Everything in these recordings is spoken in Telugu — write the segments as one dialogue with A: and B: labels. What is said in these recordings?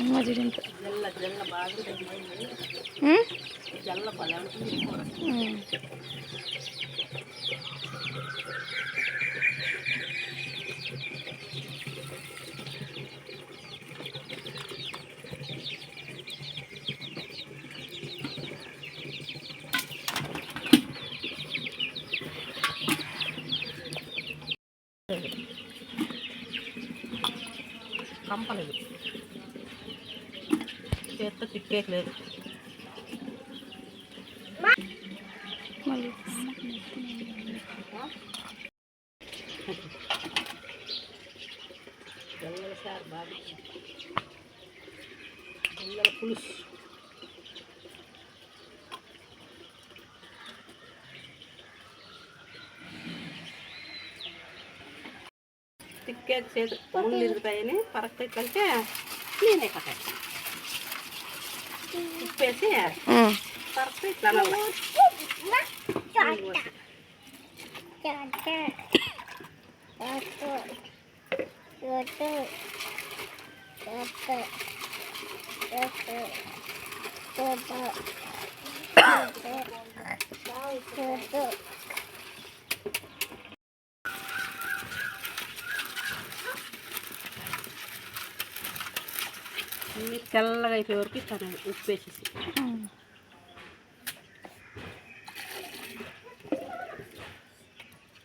A: మజిడింత
B: జల్ల జల్ల బాగా జల్ల పల్లె కంపలేదు చేత్తో తిప్పేయలేదు జల్లల సార్ బాగా జల్లల పులుసు తిక్కే చేతి ముళ్ళు ఇరుగుతాయని పరక్కి కలితే క్లీన్ అయిపోతాయి తిప్పేసి పరక్కి ఇట్లా అన్నీ తెల్లగా అయిపోయే వరకు ఇస్తాను ఉప్పు వేసేసి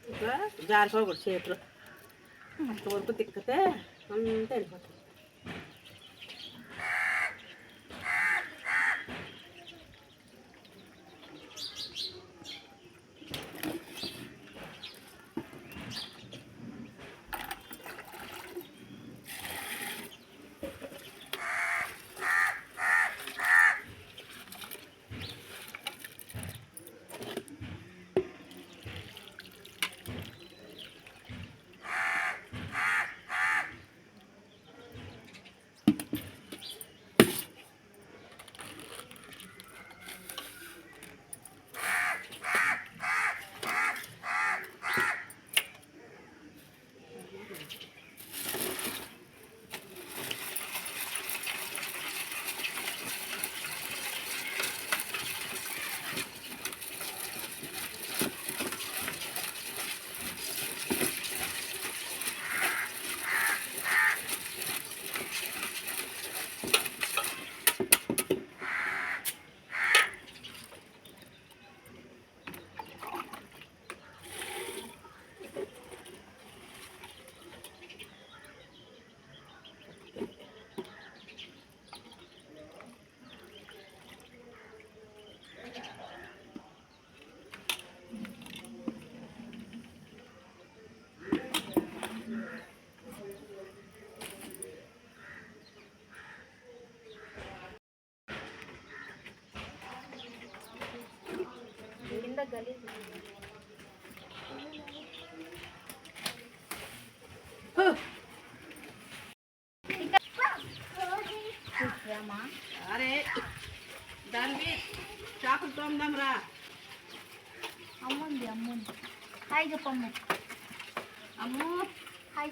B: ఇట్లా జారిపోకూడదు చేతిలో అంతవరకు తిక్కితే అంతా వెళ్ళిపోతుంది అరే దాన్ని చేపలు తోముదాం రా
A: అమ్ముంది హాయ్ చెప్పమ్మ
B: అమ్ము
A: హాయ్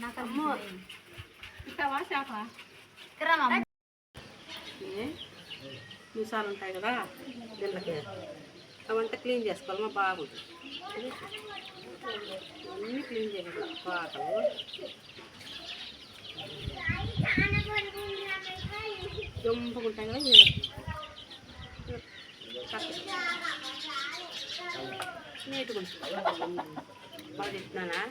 A: నాకు
B: అమ్ము ఇస్తావా చేప మీసాలు ఉంటాయి కదా దీళ్ళకి అవంతా క్లీన్ చేసుకోవాలి మా బాగుంటుంది అన్నీ క్లీన్ చేయాలి పాకలు జంపుకుంటాయి కదా నీట్గా ఉంటుంది బాగా చెప్తున్నానా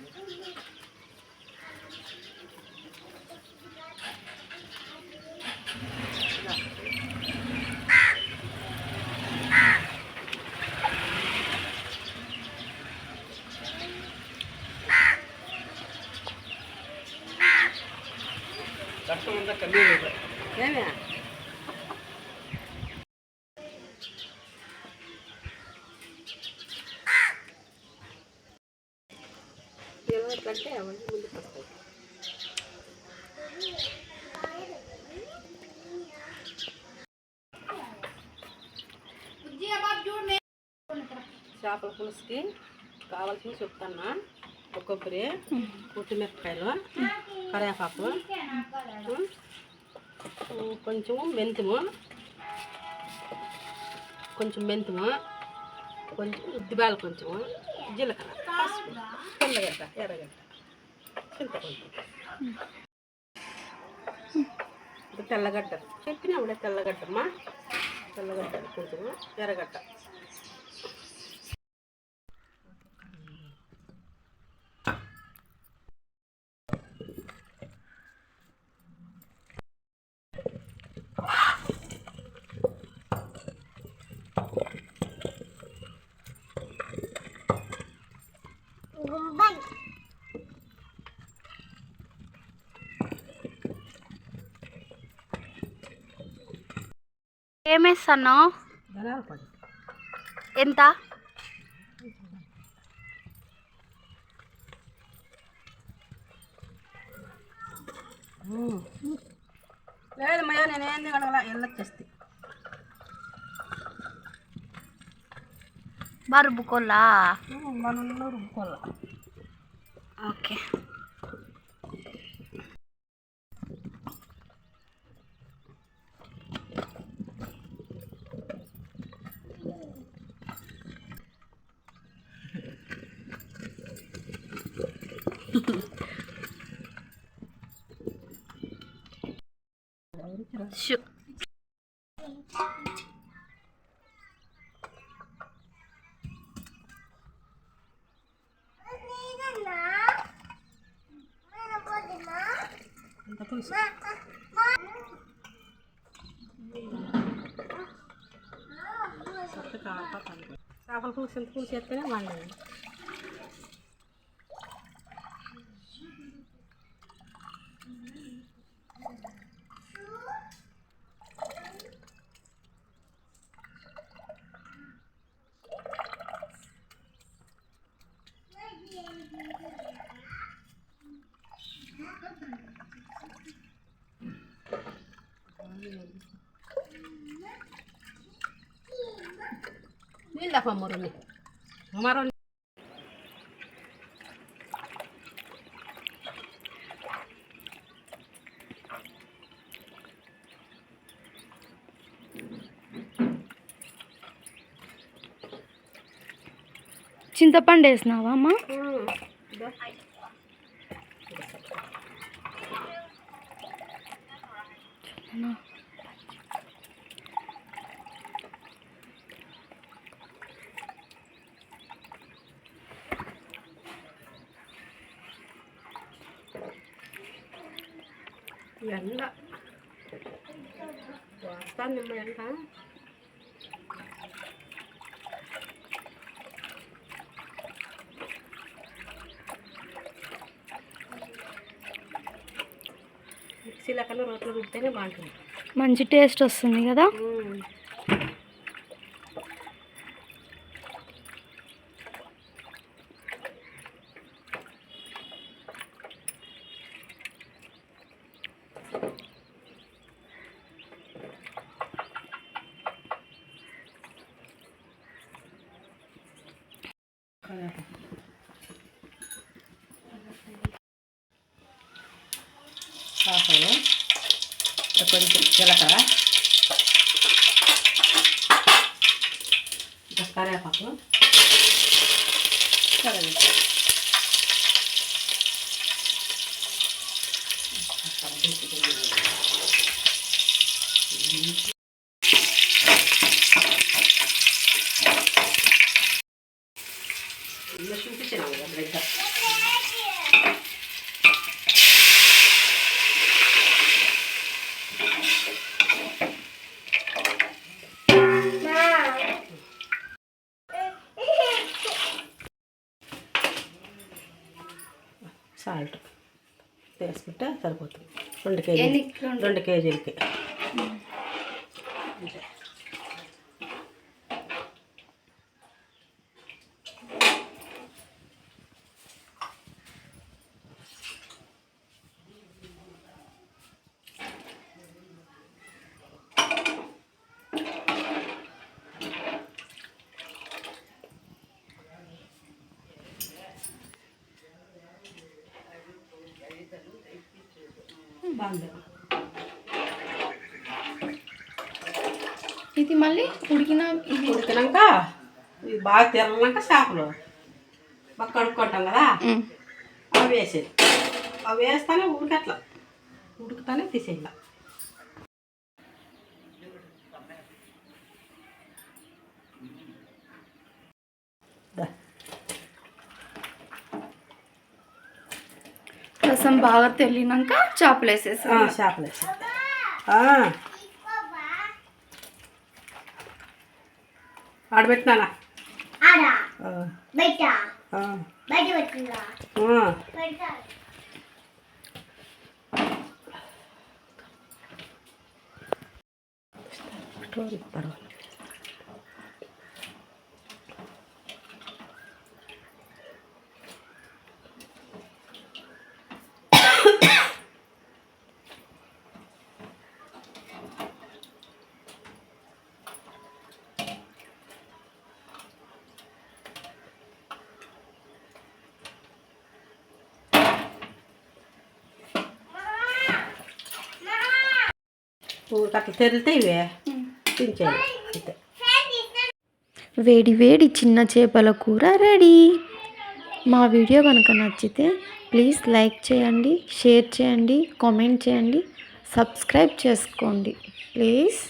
B: కష్టమంతా కమ్మీ ఏమే కంటే అవన్నీ ముందుకు వస్తాయి చేపల పులుసుకి కావాల్సినవి చెప్తాను కొబ్బరి, ఉట్టిమిరపకాయలు, కరివేపాకు, కొంచెము మెంతుము, కొంచెం ఉద్దిబాలు, కొంచెము జీలకర్ర, పసుపు, తెల్లగడ్డ, ఎర్రగడ్డ, చింతపండు, తెల్లగడ్డ చెప్పినప్పుడే తెల్లగడ్డమ్మా, తెల్లగడ్డ కొంచెము ఎర్రగడ్డ.
A: ఏమేస్తున్నావు?
B: ధనియాల పొడి
A: ఎంత?
B: లేదు మయ్యా, నేనేంది కడగల, ఎల్లొచ్చేస్తే
A: రుబ్బుకోలా?
B: మనం రుబ్బుకోవాలా.
A: ఓకే.
B: ఇంత పులుసు చేపల పులుసు ఎంత పులుసు వేస్తేనే బాగుండేది. నీళ్ళు దాకా మరొన్ని
A: చింతపండు వేసినావా అమ్మా?
B: ఎండ వస్తాను నిమ్మ ఎండ. మిక్సీలో కన్నా రోట్లో రుబ్బితేనే బాగుంటుంది,
A: మంచి టేస్ట్ వస్తుంది కదా.
B: సాఫలు, కొంచెం జీలకర్ర, కరివేపాకు, చూపించినాము కదా బ్రెడ్. సాల్ట్ వేసుకుంటే సరిపోతుంది. 2 కేజీలకి. బాగుంది.
A: ఇది మళ్ళీ
B: ఉడికినాక ఇది బాగా తెరలినాక చేపలు బాగా కడుక్కుంటాం కదా అవి వేసేది. అవి వేస్తానే ఉడికట్లా ఉడుకుతానే తీసేయాల.
A: రసం బాగా తెల్లినాక చేపలు వేసేసి
B: చేపలు వేసి ఆడబెట్టినా పర్వాలేదు. అట్లా తెరితే ఇవే తించేయాలి అంతే.
A: వేడి వేడి చిన్న చేపల కూర రెడీ. మా వీడియో కనుక నచ్చితే ప్లీజ్ లైక్ చేయండి, షేర్ చేయండి, కామెంట్ చేయండి, సబ్స్క్రైబ్ చేసుకోండి ప్లీజ్.